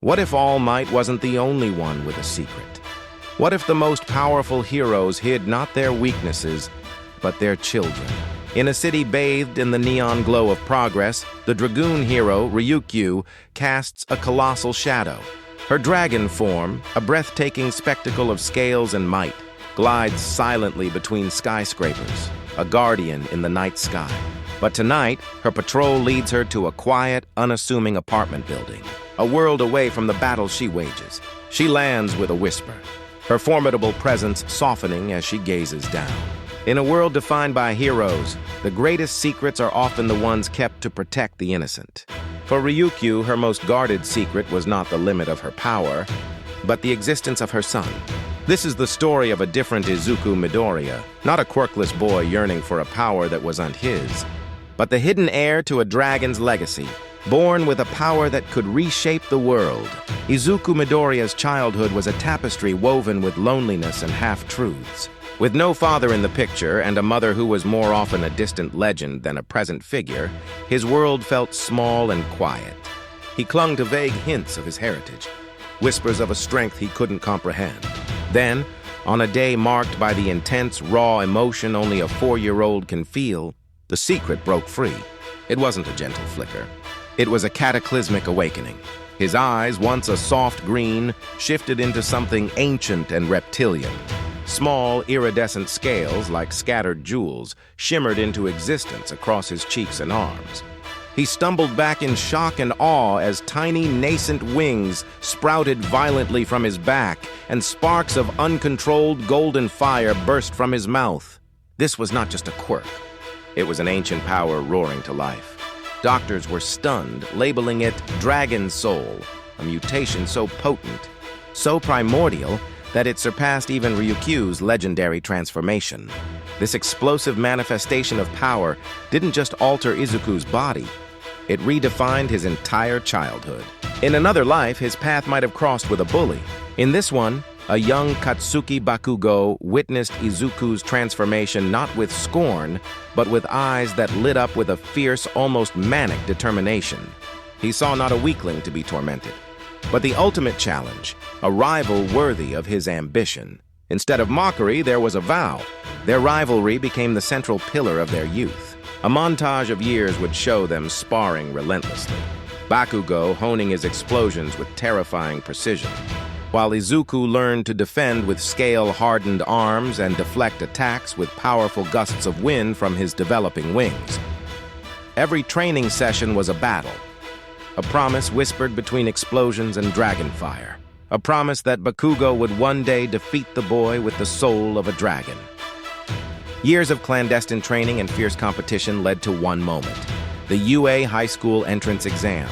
What if All Might wasn't the only one with a secret? What if the most powerful heroes hid not their weaknesses, but their children? In a city bathed in the neon glow of progress, the dragoon hero, Ryukyu, casts a colossal shadow. Her dragon form, a breathtaking spectacle of scales and might, glides silently between skyscrapers, a guardian in the night sky. But tonight, her patrol leads her to a quiet, unassuming apartment building, a world away from the battle she wages. She lands with a whisper, her formidable presence softening as she gazes down. In a world defined by heroes, the greatest secrets are often the ones kept to protect the innocent. For Ryukyu, her most guarded secret was not the limit of her power, but the existence of her son. This is the story of a different Izuku Midoriya, not a quirkless boy yearning for a power that wasn't his, but the hidden heir to a dragon's legacy, born with a power that could reshape the world. Izuku Midoriya's childhood was a tapestry woven with loneliness and half-truths. With no father in the picture and a mother who was more often a distant legend than a present figure, his world felt small and quiet. He clung to vague hints of his heritage, whispers of a strength he couldn't comprehend. Then, on a day marked by the intense, raw emotion only a 4-year-old can feel, the secret broke free. It wasn't a gentle flicker. It was a cataclysmic awakening. His eyes, once a soft green, shifted into something ancient and reptilian. Small, iridescent scales, like scattered jewels, shimmered into existence across his cheeks and arms. He stumbled back in shock and awe as tiny, nascent wings sprouted violently from his back, and sparks of uncontrolled golden fire burst from his mouth. This was not just a quirk. It was an ancient power roaring to life. Doctors were stunned, labeling it Dragon Soul, a mutation so potent, so primordial, that it surpassed even Ryukyu's legendary transformation. This explosive manifestation of power didn't just alter Izuku's body, it redefined his entire childhood. In another life, his path might have crossed with a bully. In this one, a young Katsuki Bakugo witnessed Izuku's transformation not with scorn, but with eyes that lit up with a fierce, almost manic determination. He saw not a weakling to be tormented, but the ultimate challenge, a rival worthy of his ambition. Instead of mockery, there was a vow. Their rivalry became the central pillar of their youth. A montage of years would show them sparring relentlessly, Bakugo honing his explosions with terrifying precision, while Izuku learned to defend with scale-hardened arms and deflect attacks with powerful gusts of wind from his developing wings. Every training session was a battle, a promise whispered between explosions and dragon fire. A promise that Bakugo would one day defeat the boy with the soul of a dragon. Years of clandestine training and fierce competition led to one moment, the UA High School entrance exam.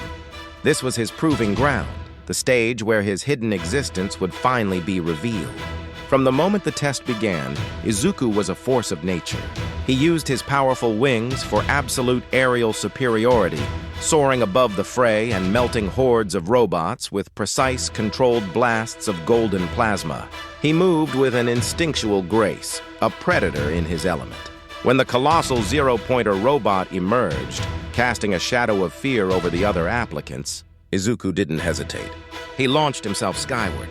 This was his proving ground, the stage where his hidden existence would finally be revealed. From the moment the test began, Izuku was a force of nature. He used his powerful wings for absolute aerial superiority, soaring above the fray and melting hordes of robots with precise, controlled blasts of golden plasma. He moved with an instinctual grace, a predator in his element. When the colossal zero-pointer robot emerged, casting a shadow of fear over the other applicants, Izuku didn't hesitate. He launched himself skyward,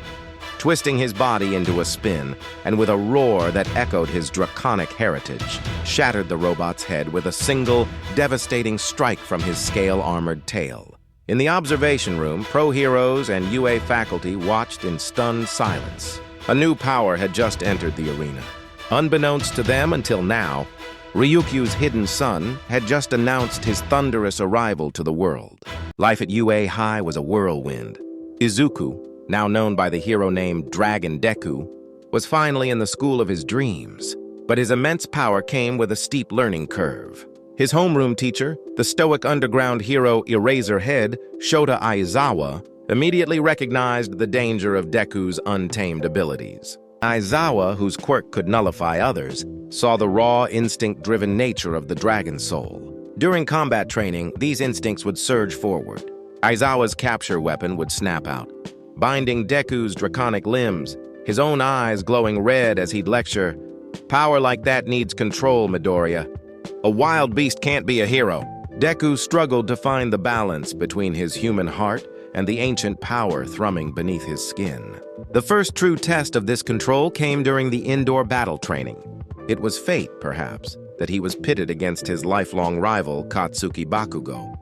twisting his body into a spin, and with a roar that echoed his draconic heritage, shattered the robot's head with a single, devastating strike from his scale-armored tail. In the observation room, pro heroes and UA faculty watched in stunned silence. A new power had just entered the arena. Unbeknownst to them until now, Ryukyu's hidden son had just announced his thunderous arrival to the world. Life at UA High was a whirlwind. Izuku, now known by the hero name Dragon Deku, was finally in the school of his dreams. But his immense power came with a steep learning curve. His homeroom teacher, the stoic underground hero Eraserhead, Shota Aizawa, immediately recognized the danger of Deku's untamed abilities. Aizawa, whose quirk could nullify others, saw the raw, instinct-driven nature of the dragon soul. During combat training, these instincts would surge forward. Aizawa's capture weapon would snap out, binding Deku's draconic limbs, his own eyes glowing red as he'd lecture, "Power like that needs control, Midoriya. A wild beast can't be a hero." Deku struggled to find the balance between his human heart and the ancient power thrumming beneath his skin. The first true test of this control came during the indoor battle training. It was fate, perhaps, that he was pitted against his lifelong rival, Katsuki Bakugo.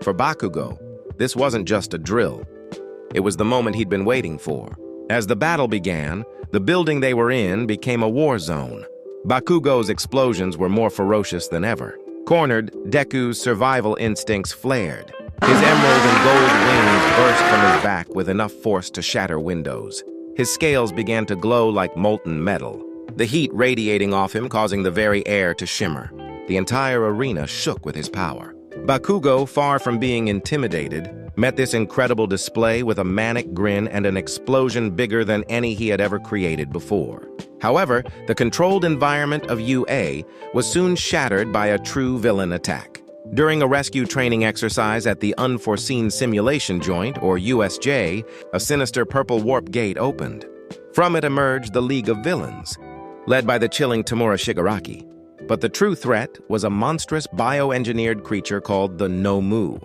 For Bakugo, this wasn't just a drill. It was the moment he'd been waiting for. As the battle began, the building they were in became a war zone. Bakugo's explosions were more ferocious than ever. Cornered, Deku's survival instincts flared. His emerald and gold wings burst from his back with enough force to shatter windows. His scales began to glow like molten metal, the heat radiating off him causing the very air to shimmer. The entire arena shook with his power. Bakugo, far from being intimidated, met this incredible display with a manic grin and an explosion bigger than any he had ever created before. However, the controlled environment of UA was soon shattered by a true villain attack. During a rescue training exercise at the Unforeseen Simulation Joint, or USJ, a sinister purple warp gate opened. From it emerged the League of Villains, led by the chilling Tamura Shigaraki. But the true threat was a monstrous bioengineered creature called the Nomu,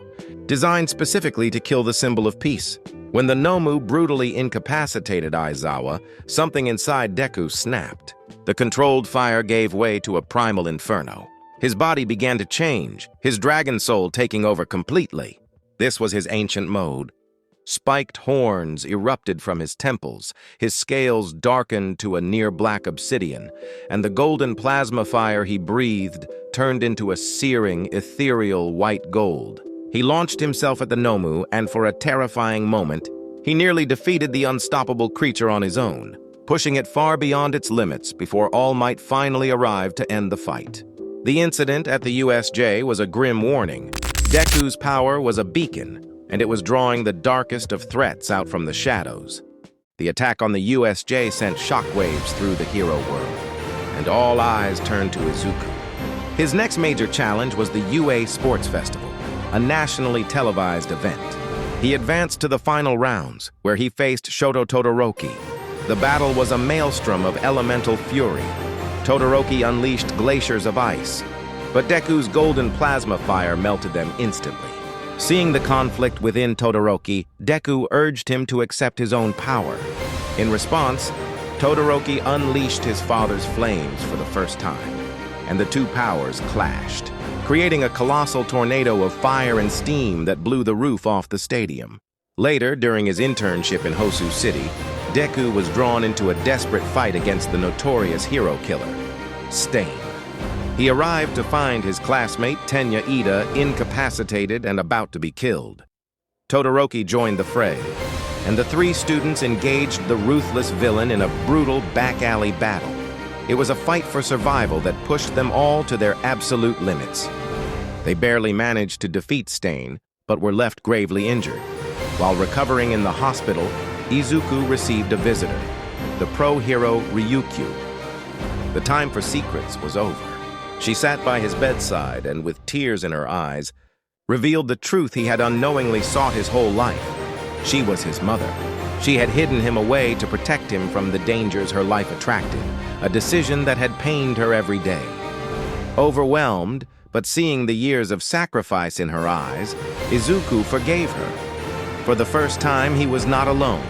designed specifically to kill the symbol of peace. When the Nomu brutally incapacitated Aizawa, something inside Deku snapped. The controlled fire gave way to a primal inferno. His body began to change, his dragon soul taking over completely. This was his ancient mode. Spiked horns erupted from his temples, his scales darkened to a near-black obsidian, and the golden plasma fire he breathed turned into a searing, ethereal white gold. He launched himself at the Nomu, and for a terrifying moment, he nearly defeated the unstoppable creature on his own, pushing it far beyond its limits before All Might finally arrived to end the fight. The incident at the USJ was a grim warning. Deku's power was a beacon, and it was drawing the darkest of threats out from the shadows. The attack on the USJ sent shockwaves through the hero world, and all eyes turned to Izuku. His next major challenge was the UA Sports Festival, a nationally televised event. He advanced to the final rounds, where he faced Shoto Todoroki. The battle was a maelstrom of elemental fury. Todoroki unleashed glaciers of ice, but Deku's golden plasma fire melted them instantly. Seeing the conflict within Todoroki, Deku urged him to accept his own power. In response, Todoroki unleashed his father's flames for the first time, and the two powers clashed, creating a colossal tornado of fire and steam that blew the roof off the stadium. Later, during his internship in Hosu City, Deku was drawn into a desperate fight against the notorious hero killer, Stain. He arrived to find his classmate, Tenya Ida, incapacitated and about to be killed. Todoroki joined the fray, and the three students engaged the ruthless villain in a brutal back-alley battle. It was a fight for survival that pushed them all to their absolute limits. They barely managed to defeat Stain, but were left gravely injured. While recovering in the hospital, Izuku received a visitor, the pro-hero Ryukyu. The time for secrets was over. She sat by his bedside and, with tears in her eyes, revealed the truth he had unknowingly sought his whole life. She was his mother. She had hidden him away to protect him from the dangers her life attracted, a decision that had pained her every day. Overwhelmed, but seeing the years of sacrifice in her eyes, Izuku forgave her. For the first time, he was not alone.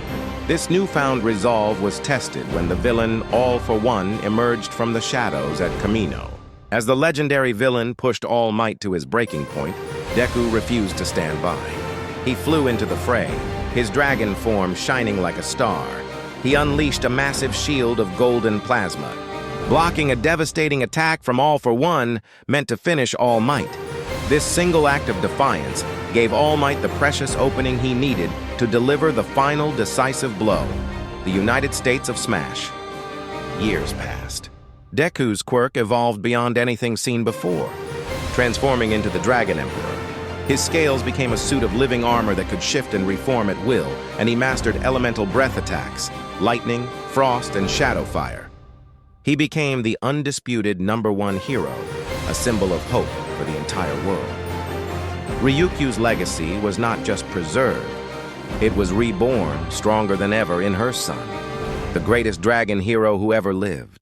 This newfound resolve was tested when the villain All for One emerged from the shadows at Kamino. As the legendary villain pushed All Might to his breaking point, Deku refused to stand by. He flew into the fray, his dragon form shining like a star. He unleashed a massive shield of golden plasma. Blocking a devastating attack from All for One meant to finish All Might. This single act of defiance gave All Might the precious opening he needed to deliver the final decisive blow, the United States of Smash. Years passed. Deku's quirk evolved beyond anything seen before, transforming into the Dragon Emperor. His scales became a suit of living armor that could shift and reform at will, and he mastered elemental breath attacks, lightning, frost, and shadow fire. He became the undisputed #1 hero, a symbol of hope for the entire world. Ryukyu's legacy was not just preserved, it was reborn, stronger than ever, in her son, the greatest dragon hero who ever lived.